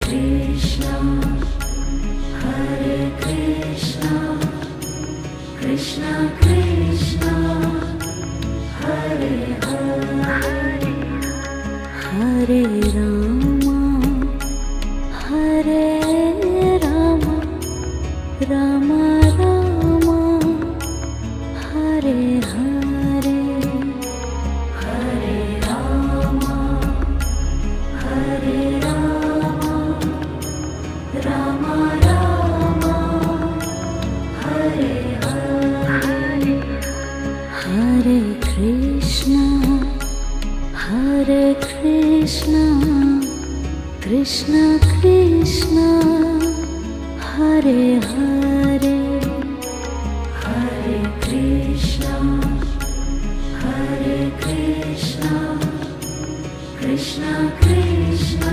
Krishna, Hare Krishna, Krishna Krishna, Hare Hare, Hare Rama, Hare Rama, Rama Rama, Hare Hare, Hare Rama, Hare Rama, Rama Rama, Hare Hare, Hare Krishna, Hare Krishna, Krishna Krishna, Hare Hare, Hare Krishna, Hare Krishna, Krishna Krishna,